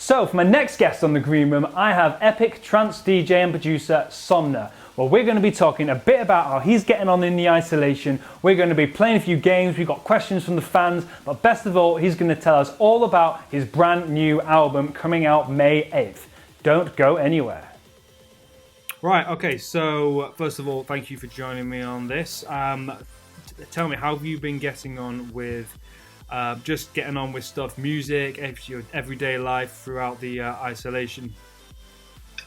So for my next guest on the Green Room, I have epic trance DJ and producer Somna. Well, we're going to be talking a bit about how he's getting on in the isolation. We're going to be playing a few games. We've got questions from the fans, but best of all, he's going to tell us all about his brand new album coming out May 8th. Don't go anywhere. Right, okay, so first of all, thank you for joining me on this. Tell me, how have you been getting on with just getting on with stuff, music, your everyday life throughout the isolation?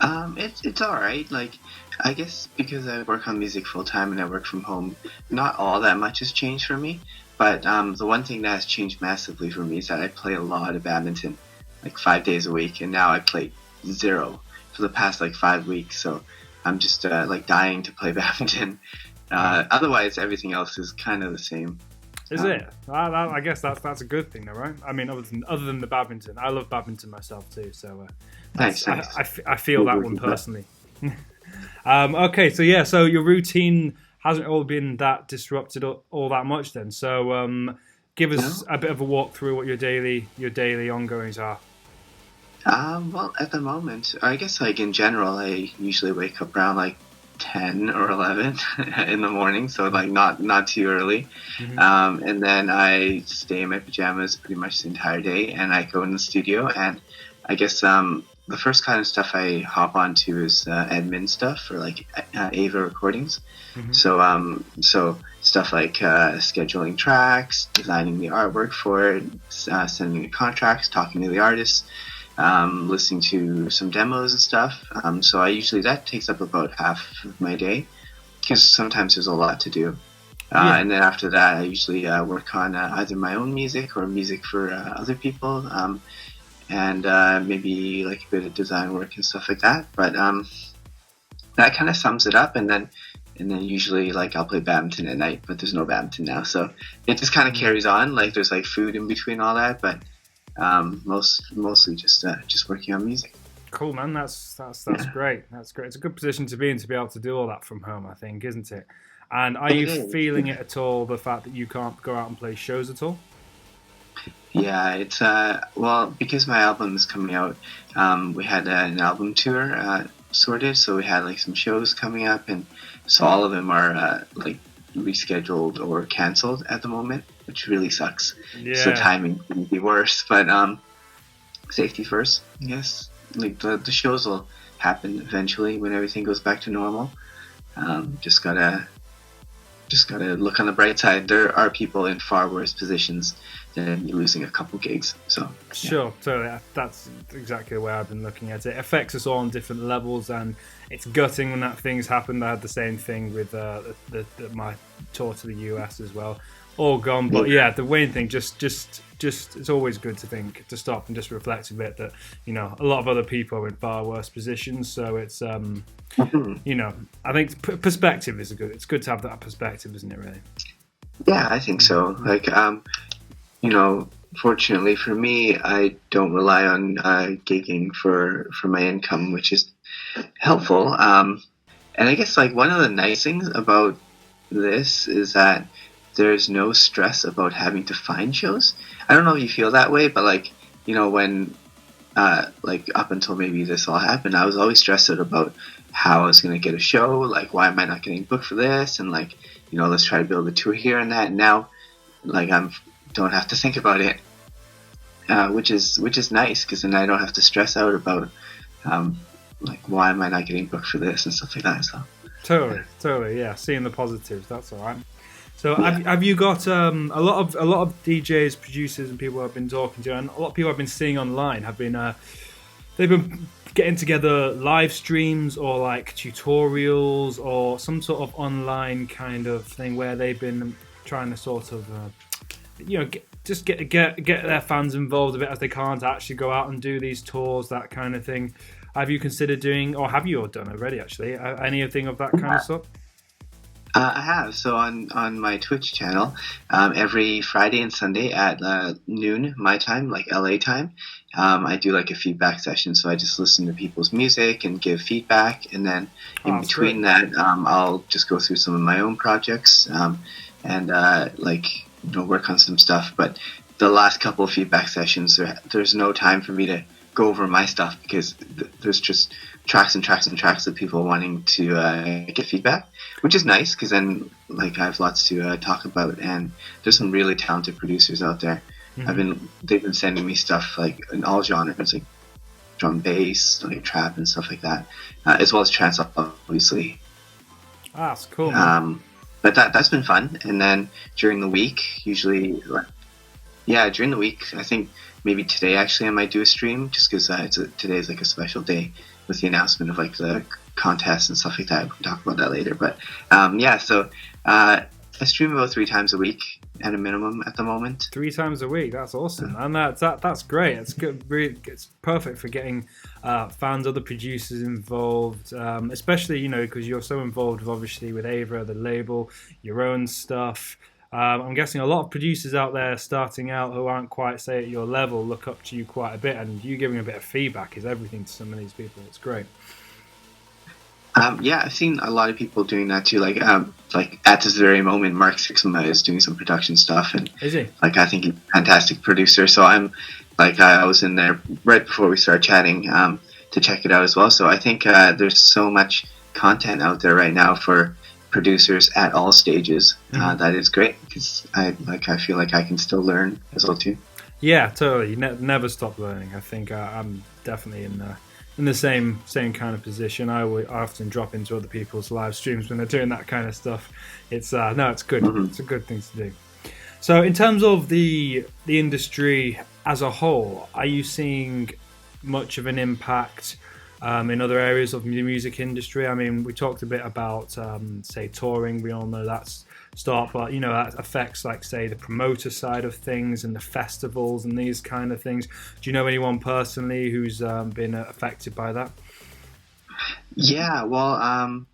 It's all right. Like, I guess because I work on music full time and I work from home, not all that much has changed for me. But the one thing that has changed massively for me is that I play a lot of badminton, like 5 days a week, and now I play zero for the past like 5 weeks. So I'm just like dying to play badminton. Otherwise, everything else is kind of the same. Is it? I guess that's a good thing, though, right? I mean, other than the badminton, I love badminton myself too. So nice. I feel that one personally. Okay, so yeah, so your routine hasn't all been that disrupted all that much then. So give us a bit of a walk through what your daily ongoings are. Well, at the moment, I guess like in general, I usually wake up around like 10 or 11 in the morning, so like not too early. And then I stay in my pajamas pretty much the entire day, and I go in the studio, and I guess the first kind of stuff I hop onto is admin stuff for like Ava recordings. So stuff like scheduling tracks, designing the artwork for it, sending the contracts, talking to the artists, listening to some demos and stuff. So that takes up about half of my day, because sometimes there's a lot to do. And then after that, I usually work on either my own music or music for other people, and maybe like a bit of design work and stuff like that. But that kind of sums it up. And then usually like I'll play badminton at night, but there's no badminton now, so it just kind of carries on. Like there's like food in between all that, but mostly just working on music. Cool, man. That's great. That's great. It's a good position to be in, to be able to do all that from home, I think, isn't it? And are you feeling it at all, the fact that you can't go out and play shows at all? Yeah, it's well, because my album is coming out, we had an album tour sorted, so we had like some shows coming up, and so all of them are like rescheduled or canceled at the moment, which really sucks. So timing couldn't be worse, but safety first, I guess. Like the shows will happen eventually when everything goes back to normal. Just gotta look on the bright side. There are people in far worse positions than losing a couple gigs. So sure, totally. That's exactly the way I've been looking at it. It affects us all on different levels, and it's gutting when that thing's happened. I had the same thing with my tour to the US as well. All gone, but yeah, the main thing, just it's always good to stop and just reflect a bit that, you know, a lot of other people are in far worse positions. So it's you know, I think perspective is it's good to have that perspective, isn't it, really? Yeah, I think so. Like you know, fortunately for me, I don't rely on gigging for my income, which is helpful. And I guess like one of the nice things about this is that there's no stress about having to find shows. I don't know if you feel that way, but like, you know, when like up until maybe this all happened, I was always stressed out about how I was going to get a show. Like, why am I not getting booked for this? And like, you know, let's try to build a tour here and that. And now, like, don't have to think about it, which is nice, because then I don't have to stress out about like, why am I not getting booked for this and stuff like that. So totally, yeah. Seeing the positives, that's all right. So have you got a lot of DJs, producers, and people I've been talking to, and a lot of people I've been seeing online have been they've been getting together live streams or like tutorials or some sort of online kind of thing where they've been trying to sort of you know, get their fans involved a bit, as they can't actually go out and do these tours, that kind of thing. Have you considered doing, or have you all done already actually, anything of that kind of stuff? I have. So on my Twitch channel, every Friday and Sunday at noon my time, like LA time, I do like a feedback session. So I just listen to people's music and give feedback, and then in between that, I'll just go through some of my own projects and like, you know, work on some stuff. But the last couple of feedback sessions, there's no time for me to go over my stuff because there's just tracks and tracks and tracks of people wanting to get feedback, which is nice because then like I have lots to talk about, and there's some really talented producers out there. They've been sending me stuff like in all genres, like drum bass, like trap and stuff like that, as well as trance, obviously. That's cool. But that's been fun. And then during the week, usually, during the week, I think maybe today actually I might do a stream just because today is like a special day with the announcement of like the contest and stuff like that. We can talk about that later. But so I stream about 3 times a week at a minimum at the moment. 3 times a week, that's awesome, and that's great. It's good. Really, it's perfect for getting fans, other producers involved, especially because you're so involved, obviously, with Ava, the label, your own stuff. I'm guessing a lot of producers out there starting out who aren't quite, say, at your level look up to you quite a bit, and you giving a bit of feedback is everything to some of these people. It's great. I've seen a lot of people doing that too. Like at this very moment, Mark Sixma is doing some production stuff, and is he? Like I think he's a fantastic producer. So I'm like I was in there right before we started chatting to check it out as well. So I think there's so much content out there right now for producers at all stages. That is great because I feel like I can still learn as well too. Yeah, totally. You never stop learning. I think I'm definitely in the same kind of position. I often drop into other people's live streams when they're doing that kind of stuff. It's it's good. It's a good thing to do. So in terms of the industry as a whole, are you seeing much of an impact in other areas of the music industry? I mean, we talked a bit about say touring. We all know that's start, but that affects, like, say, the promoter side of things and the festivals and these kind of things. Do you know anyone personally who's been affected by that? Yeah, well,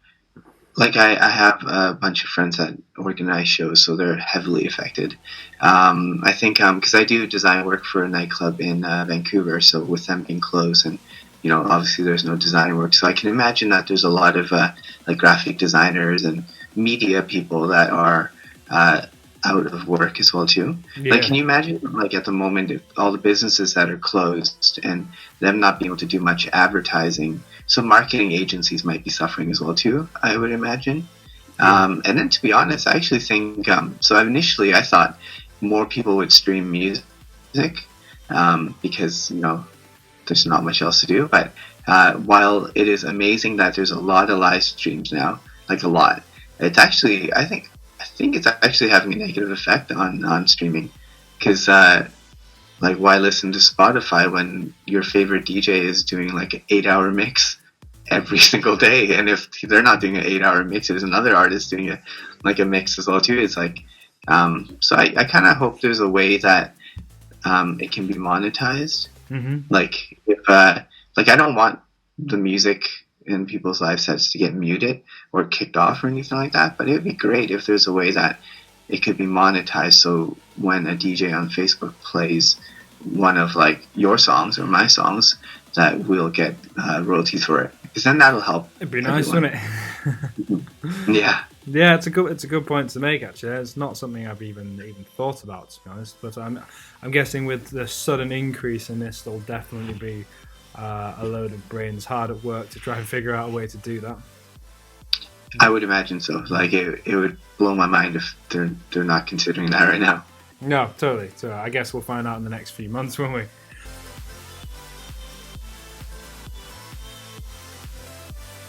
like I have a bunch of friends that organize shows, so they're heavily affected. I think because I do design work for a nightclub in Vancouver, so with them being closed and obviously there's no design work, so I can imagine that there's a lot of like graphic designers and media people that are out of work as well too. Yeah. Like, can you imagine, like, at the moment, all the businesses that are closed and them not being able to do much advertising? So marketing agencies might be suffering as well too, I would imagine. Yeah. And then, to be honest, I actually think so. Initially, I thought more people would stream music because there's not much else to do. But while it is amazing that there's a lot of live streams now, like a lot, it's actually I think it's actually having a negative effect on streaming, because like, why listen to Spotify when your favorite DJ is doing like an 8-hour mix every single day? And if they're not doing an 8-hour mix, there's another artist doing a mix as well too. It's like so I kind of hope there's a way that it can be monetized. Like, if like, I don't want the music in people's live sets to get muted or kicked off or anything like that, but it would be great if there's a way that it could be monetized, so when a DJ on Facebook plays one of, like, your songs or my songs, that we'll get royalties for it, because then that'll help. It'd be nice, wouldn't it? Yeah, it's a good point to make, actually. It's not something I've even thought about, to be honest, but I'm guessing with the sudden increase in this, there'll definitely be a load of brains hard at work to try and figure out a way to do that. I would imagine so. Like, it would blow my mind if they're not considering that right now. No, totally. So I guess we'll find out in the next few months, won't we?